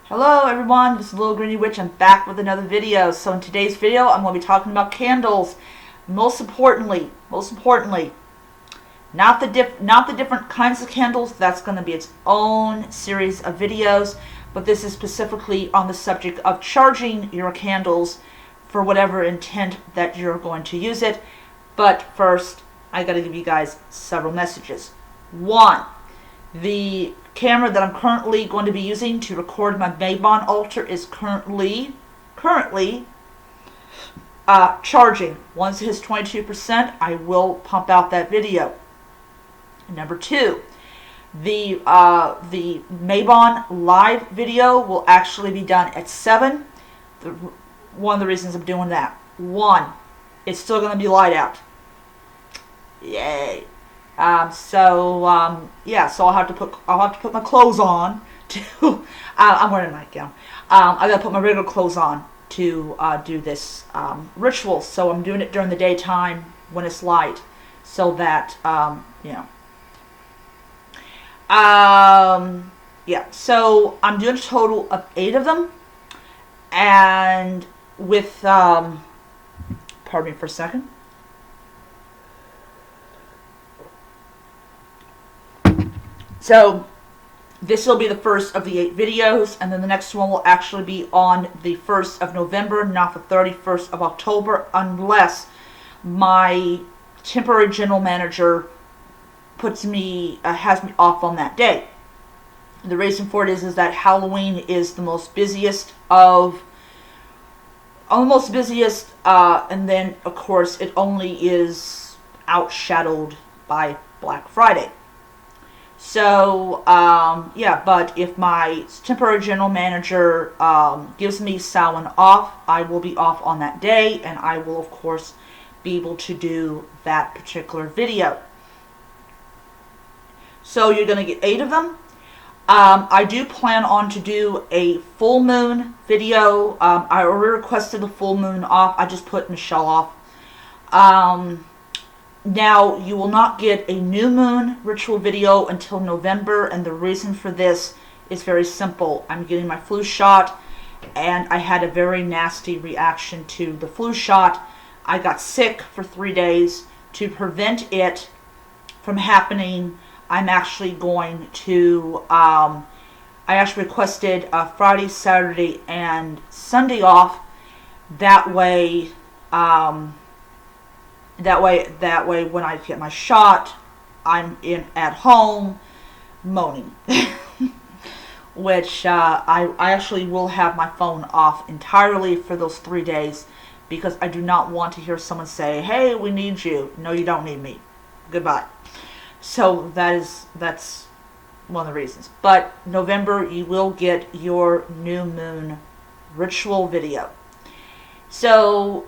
Hello everyone, this is Little Greeny Witch. I'm back with another video. So in today's video, I'm going to be talking about candles. Most importantly, not the different kinds of candles. That's going to be its own series of videos. But this is specifically on the subject of charging your candles for whatever intent that you're going to use it. But first, I got to give you guys several messages. One, the camera that I'm currently going to be using to record my Mabon altar is currently charging. Once it hits 22%, I will pump out that video. Number two, the Mabon live video will actually be done at 7. One of the reasons I'm doing that. One, it's still going to be light out. Yay. So I'll have to put my clothes on to. I'm wearing a nightgown. I gotta put my regular clothes on to do this ritual. So I'm doing it during the daytime when it's light, so that So I'm doing a total of 8 of them, and with pardon me for a second. So this will be the first of the 8 videos, and then the next one will actually be on the 1st of November, not the 31st of October, unless my temporary general manager has me off on that day. The reason for it is that Halloween is the most busiest, and then of course it only is outshadowed by Black Friday. So, but if my temporary general manager gives me Samhain off, I will be off on that day, and I will, of course, be able to do that particular video. So you're going to get 8 of them. I do plan on to do a full moon video. I already requested the full moon off. I just put Michelle off. Now, you will not get a new moon ritual video until November, and the reason for this is very simple. I'm getting my flu shot, and I had a very nasty reaction to the flu shot. I got sick for 3 days. To prevent it from happening, I'm actually going to, I actually requested Friday, Saturday, and Sunday off. That way, when I get my shot, I'm at home moaning. Which I actually will have my phone off entirely for those 3 days, because I do not want to hear someone say, "Hey, we need you." No, you don't need me. Goodbye. So that's one of the reasons. But November, you will get your new moon ritual video. So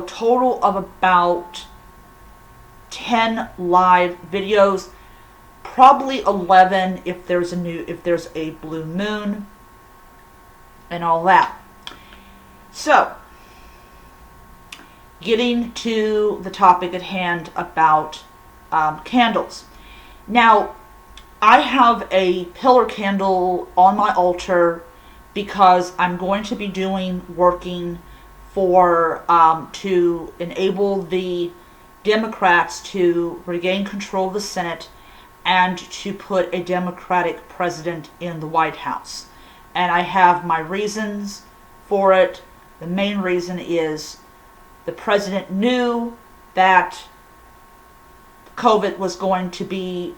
total of about 10 live videos, probably 11 if there's a blue moon and all that. So, getting to the topic at hand about candles. Now, I have a pillar candle on my altar because I'm going to be working for to enable the Democrats to regain control of the Senate and to put a Democratic president in the White House. And I have my reasons for it. The main reason is the president knew that COVID was going to be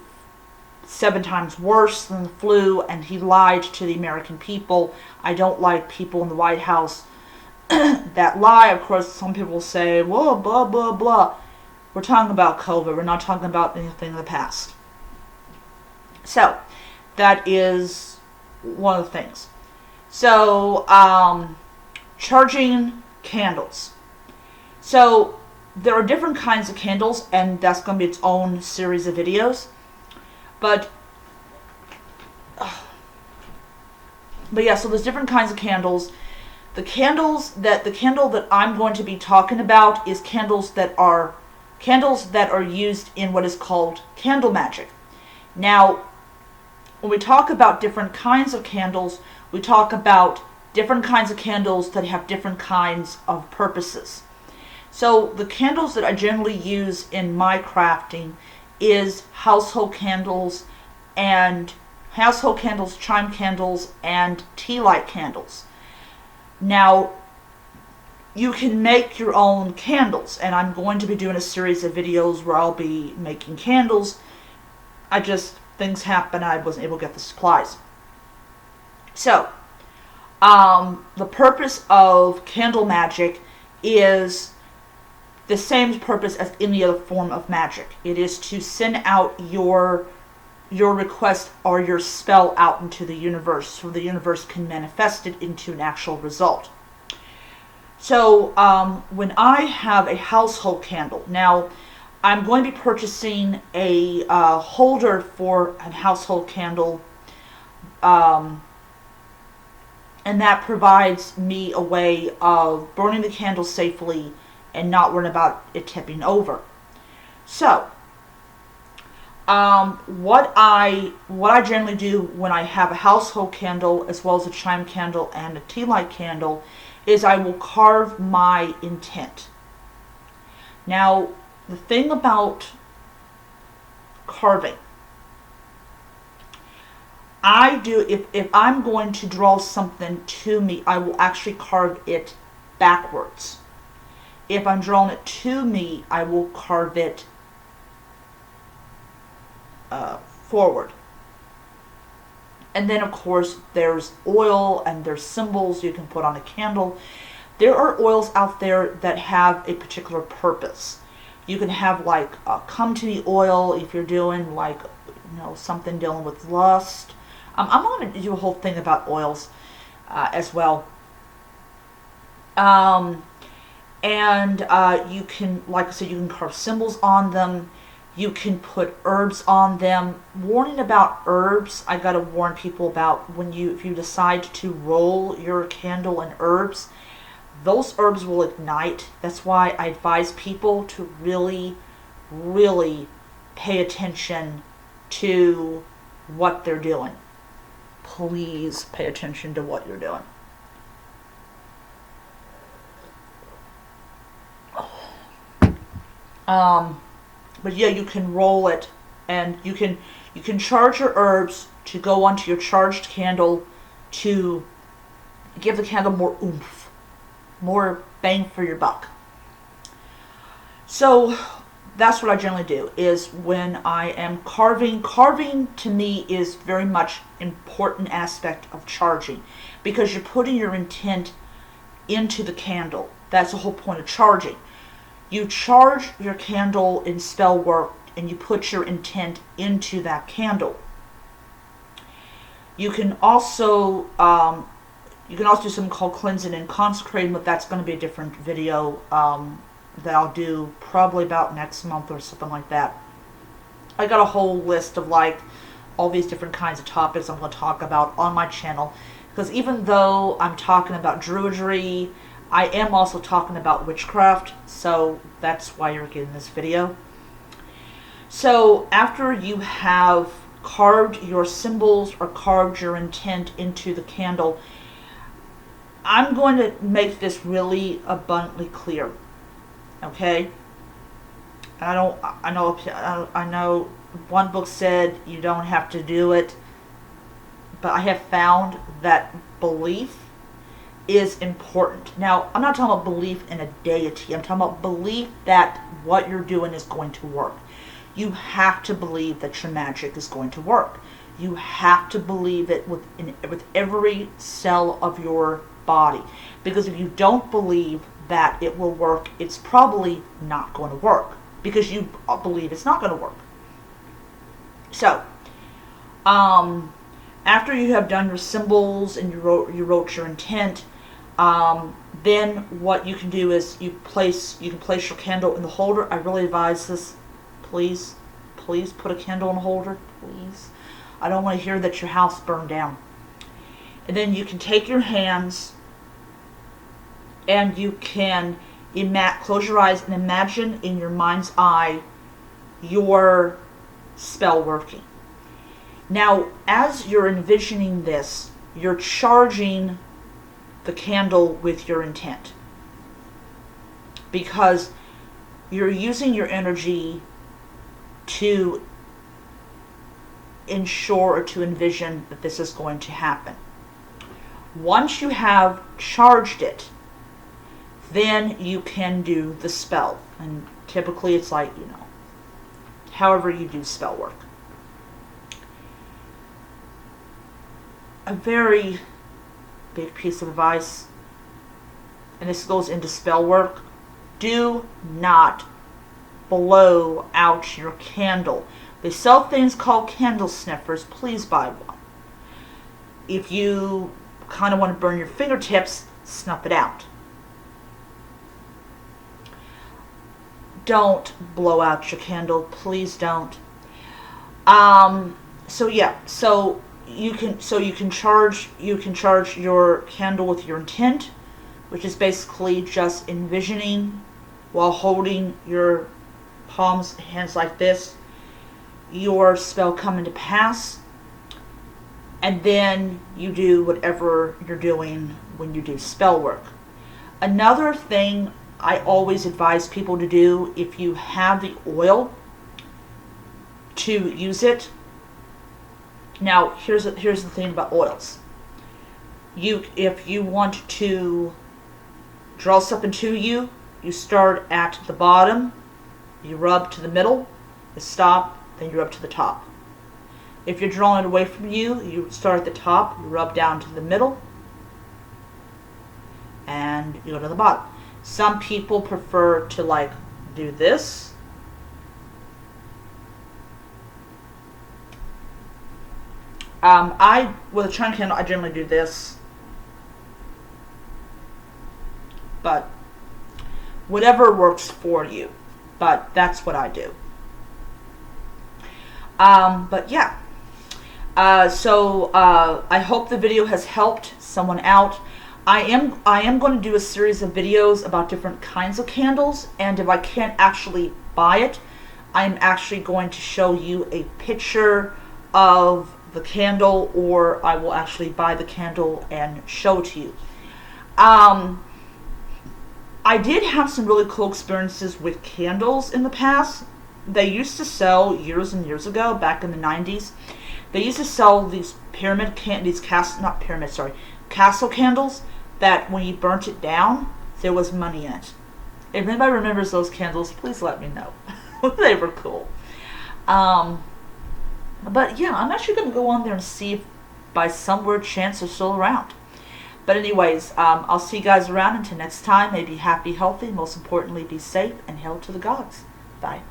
7 times worse than the flu, and he lied to the American people. I don't like people in the White House that lie. Of course, some people say, "Whoa, blah, blah, blah." We're talking about COVID. We're not talking about anything in the past. So, that is one of the things. So, charging candles. So, there are different kinds of candles, and that's going to be its own series of videos. But yeah, so there's different kinds of candles. The candle that I'm going to be talking about is candles that are used in what is called candle magic. Now, when we talk about different kinds of candles, we talk about different kinds of candles that have different kinds of purposes. So the candles that I generally use in my crafting is household candles, chime candles, and tea light candles. Now, you can make your own candles, and I'm going to be doing a series of videos where I'll be making candles. Things happen, I wasn't able to get the supplies. So, the purpose of candle magic is the same purpose as any other form of magic. It is to send out your request or your spell out into the universe so the universe can manifest it into an actual result. So when I have a household candle, now I'm going to be purchasing a holder for a household candle, and that provides me a way of burning the candle safely and not worrying about it tipping over. So what I generally do when I have a household candle as well as a chime candle and a tea light candle is I will carve my intent. Now, the thing about carving, if I'm going to draw something to me, I will actually carve it backwards. If I'm drawing it to me, I will carve it forward. And then, of course, there's oil and there's symbols you can put on a candle. There are oils out there that have a particular purpose. You can have like a come to me oil if you're doing like, something dealing with lust. I'm going to do a whole thing about oils as well. And you can, like I said, you can carve symbols on them. You can put herbs on them. Warning about herbs, I gotta warn people about if you decide to roll your candle in herbs, those herbs will ignite. That's why I advise people to really, really pay attention to what they're doing. Please pay attention to what you're doing. But yeah, you can roll it, and you can charge your herbs to go onto your charged candle to give the candle more oomph, more bang for your buck. So that's what I generally do, is when I am carving. Carving to me is very much important aspect of charging, because you're putting your intent into the candle. That's the whole point of charging. You charge your candle in spell work and you put your intent into that candle. You can also do something called cleansing and consecrating, but that's going to be a different video that I'll do probably about next month or something like that. I got a whole list of like all these different kinds of topics I'm going to talk about on my channel, because even though I'm talking about druidry, I am also talking about witchcraft, so that's why you're getting this video. So after you have carved your symbols or carved your intent into the candle, I'm going to make this really abundantly clear. Okay? I know one book said you don't have to do it, but I have found that belief is important. Now, I'm not talking about belief in a deity. I'm talking about belief that what you're doing is going to work. You have to believe that your magic is going to work. You have to believe it with every cell of your body. Because if you don't believe that it will work, it's probably not going to work. Because you believe it's not going to work. So, after you have done your symbols and you wrote your intent, then what you can do is you can place your candle in the holder. I really advise this. Please put a candle in a holder, please. I don't want to hear that your house burned down. And then you can take your hands and you can close your eyes and imagine in your mind's eye your spell working. Now, as you're envisioning this, you're charging the candle with your intent, because you're using your energy to ensure or to envision that this is going to happen. Once you have charged it, then you can do the spell. And typically it's like, however you do spell work. A very big piece of advice, and this goes into spell work: do not blow out your candle. They sell things called candle sniffers. Please buy one. If you kind of want to burn your fingertips, snuff it out. Don't blow out your candle. Please don't. So you can charge your candle with your intent, which is basically just envisioning while holding your hands like this, your spell coming to pass, and then you do whatever you're doing when you do spell work. Another thing I always advise people to do, if you have the oil, to use it. Now, here's the thing about oils. If you want to draw something to you, you start at the bottom, you rub to the middle, you stop, then you rub to the top. If you're drawing it away from you, you start at the top, you rub down to the middle, and you go to the bottom. Some people prefer to do this. With a China candle, I generally do this. But whatever works for you. But that's what I do. But yeah. So I hope the video has helped someone out. I am going to do a series of videos about different kinds of candles, and if I can't actually buy it, I'm actually going to show you a picture of the candle, or I will actually buy the candle and show it to you. I did have some really cool experiences with candles in the past. They used to sell years and years ago, back in the 90s. They used to sell these castle candles that when you burnt it down, there was money in it. If anybody remembers those candles, please let me know. They were cool. But yeah, I'm actually going to go on there and see if by some weird chance they're still around. But anyways, I'll see you guys around. Until next time, may be happy, healthy, most importantly, be safe, and hail to the gods. Bye.